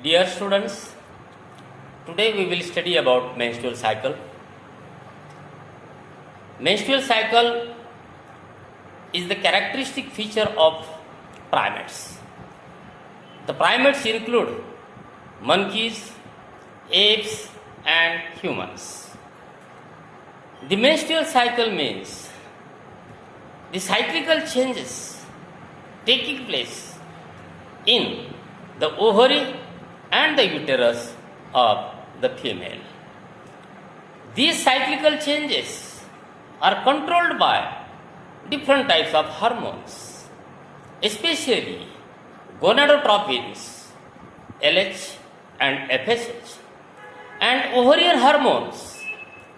Dear students, today we will study about menstrual cycle. Menstrual cycle is the characteristic feature of primates. The primates include monkeys, apes and humans. The menstrual cycle means the cyclical changes taking place in the ovary and the uterus of the female. These cyclical changes are controlled by different types of hormones, especially gonadotropins, LH and FSH, and ovarian hormones,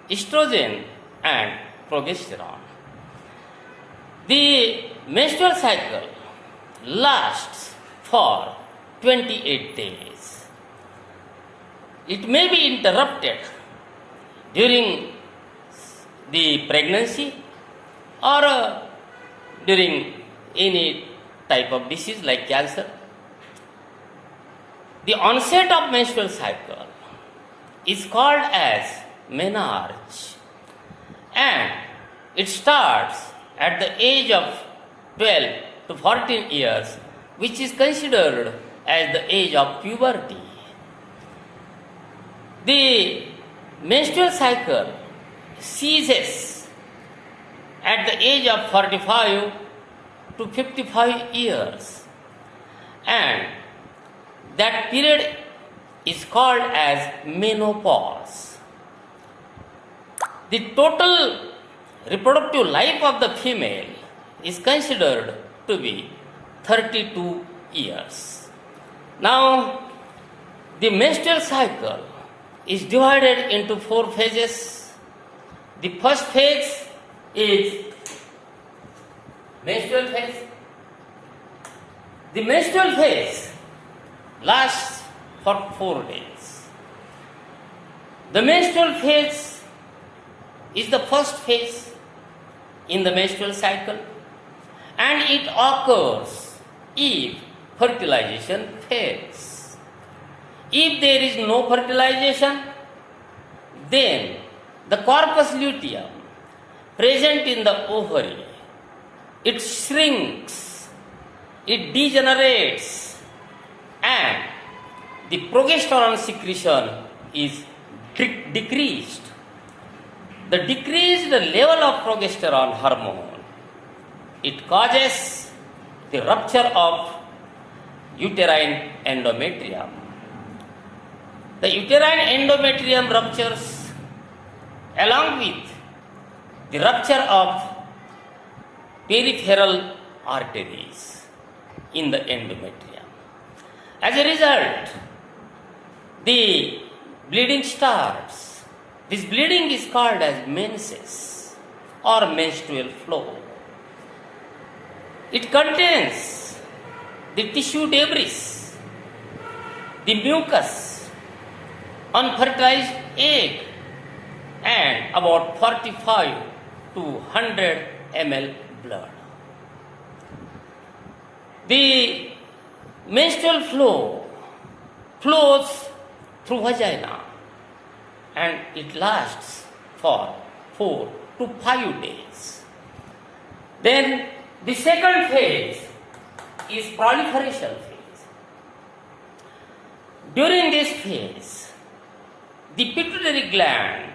estrogen and progesterone. The menstrual cycle lasts for 28 days. It may be interrupted during the pregnancy or during any type of disease like cancer. The onset of menstrual cycle is called as menarche, and it starts at the age of 12 to 14 years, which is considered as the age of puberty. The menstrual cycle ceases at the age of 45 to 55 years, and that period is called as menopause. The total reproductive life of the female is considered to be 32 years. Now, the menstrual cycle is divided into 4 phases. The first phase is menstrual phase. The menstrual phase lasts for 4 days. The menstrual phase is the first phase in the menstrual cycle, and it occurs if fertilization fails. If there is no fertilization, then the corpus luteum present in the ovary, it shrinks, it degenerates, and the progesterone secretion is decreased. The decreased level of progesterone hormone, it causes the rupture of uterine endometrium. The uterine endometrium ruptures along with the rupture of peripheral arteries in the endometrium. As a result, the bleeding starts. This bleeding is called as menses or menstrual flow. It contains the tissue debris, the mucus, unfertilized egg, and about 45 to 100 ml blood. The menstrual flow flows through vagina, and it lasts for 4 to 5 days. Then the second phase is proliferation phase. During this phase, the pituitary gland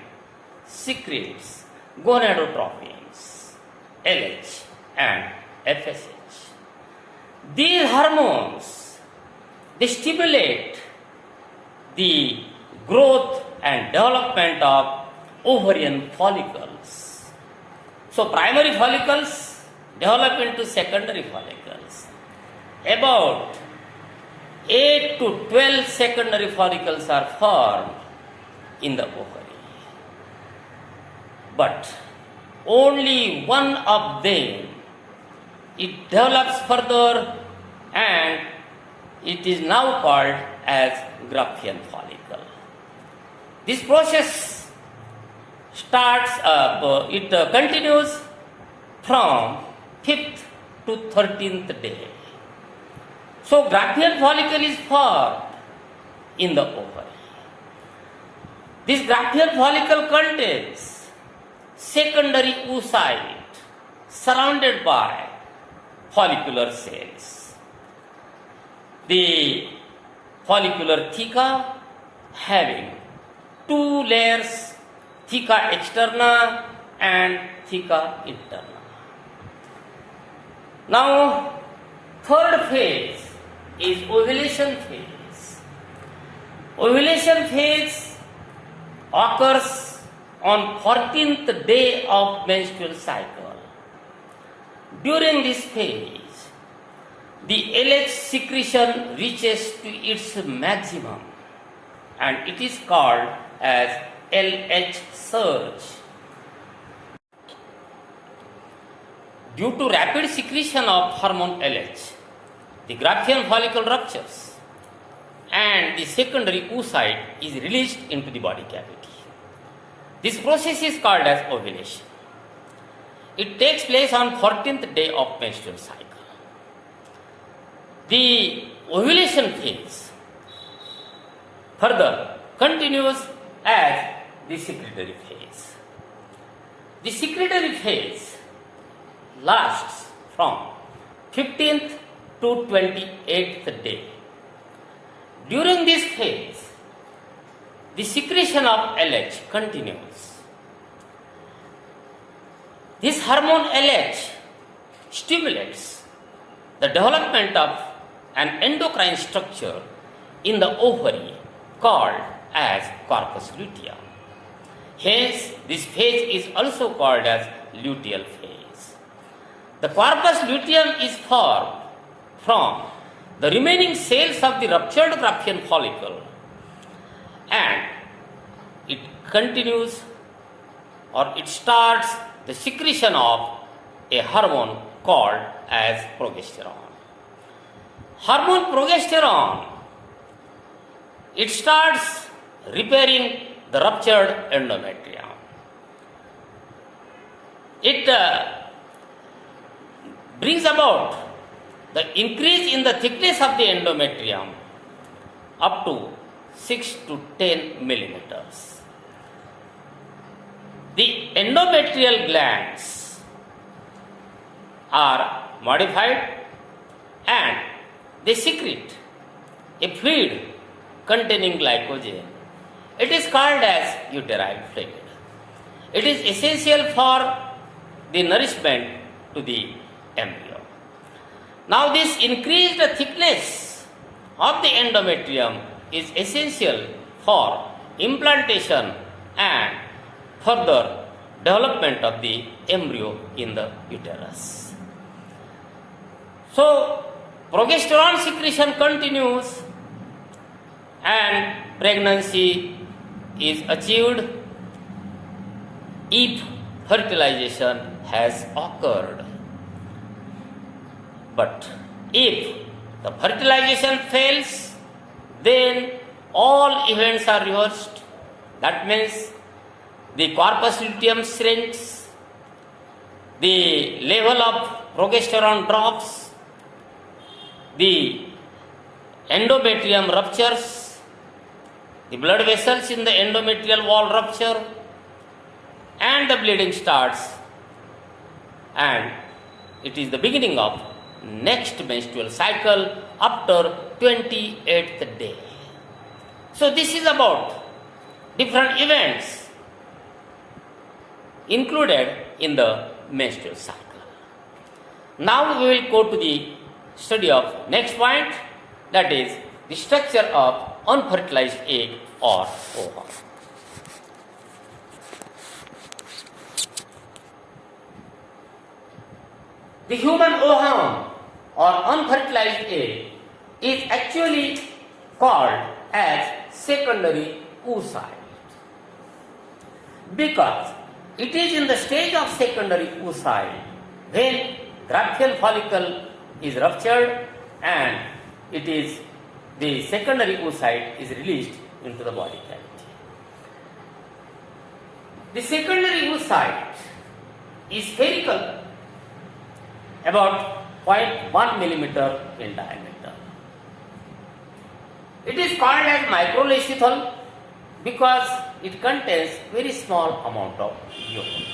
secretes gonadotropins, LH and FSH. These hormones, they stimulate the growth and development of ovarian follicles. So primary follicles develop into secondary follicles. About 8 to 12 secondary follicles are formed in the ovary. But only one of them, it develops further, and it is now called as Graafian follicle. This process continues from 5th to 13th day. So Graafian follicle is formed in the ovary. This Graafian follicle contains secondary oocyte surrounded by follicular cells. The follicular theca having two layers, theca externa and theca interna. Now, third phase is ovulation phase. Ovulation phase occurs on 14th day of menstrual cycle. During this phase, the LH secretion reaches to its maximum and it is called as LH surge. Due to rapid secretion of hormone LH, the Graafian follicle ruptures and the secondary oocyte is released into the body cavity. This process is called as ovulation. It takes place on 14th day of menstrual cycle. The ovulation phase further continues as the secretory phase. The secretory phase lasts from 15th to 28th day. During this phase, the secretion of LH continues. This hormone LH stimulates the development of an endocrine structure in the ovary called as corpus luteum. Hence, this phase is also called as luteal phase. The corpus luteum is formed from the remaining cells of the ruptured Graafian follicle and it continues or it starts the secretion of a hormone called as progesterone. Hormone progesterone, it starts repairing the ruptured endometrium. It brings about the increase in the thickness of the endometrium up to 6 to 10 millimeters. The endometrial glands are modified and they secrete a fluid containing glycogen. It is called as uterine fluid. It is essential for the nourishment to the embryo. Now, this increased thickness of the endometrium is essential for implantation and further development of the embryo in the uterus. So, progesterone secretion continues and pregnancy is achieved if fertilization has occurred. But if the fertilization fails, then all events are reversed. That means the corpus luteum shrinks, the level of progesterone drops, the endometrium ruptures, the blood vessels in the endometrial wall rupture, and the bleeding starts, and it is the beginning of next menstrual cycle after 28th day. So this is about different events included in the menstrual cycle. Now we will go to the study of next point, that is the structure of unfertilized egg or ovum. The human ovum or unfertilized egg is actually called as secondary oocyte because it is in the stage of secondary oocyte when Graafian follicle is ruptured and it is the secondary oocyte is released into the body cavity. The secondary oocyte is spherical, about 0.1 millimeter in diameter. It is called as microleucithal because it contains very small amount of urine.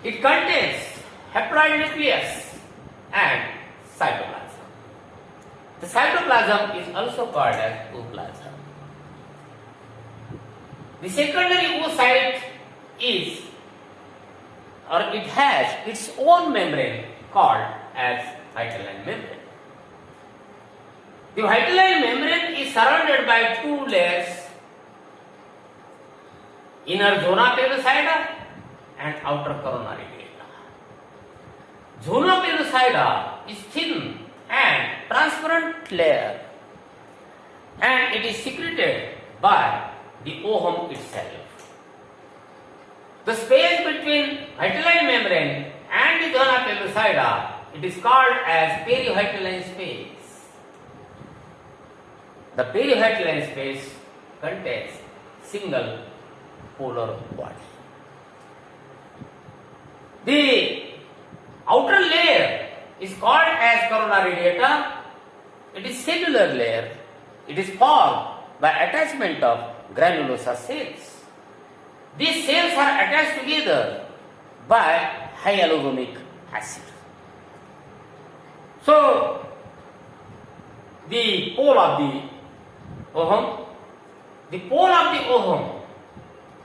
It contains haploid nucleus and cytoplasm. The cytoplasm is also called as ooplasm. The secondary oocyte is, or it has its own membrane called as Vitelline membrane. The Vitelline membrane is surrounded by two layers, inner zona pellucida and outer coronary data. Zona pellucida is thin and transparent layer, and it is secreted by the ovum itself. The space between Vitelline membrane and the zona pellucida, it is called as perivitelline space. The perivitelline space contains single polar body. The outer layer is called as coronary data. It is cellular layer. It is formed by attachment of granulosa cells. These cells are attached together by hyaluronic acid. So, the pole of the ovum,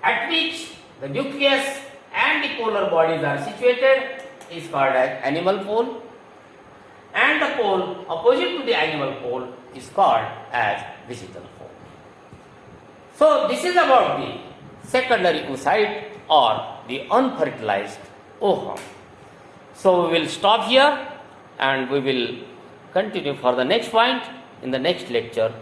at which the nucleus and the polar bodies are situated, is called as animal pole, and the pole opposite to the animal pole is called as vegetal pole. So this is about the secondary oocyte or the unfertilized ovum. So we will stop here and we will continue for the next point in the next lecture.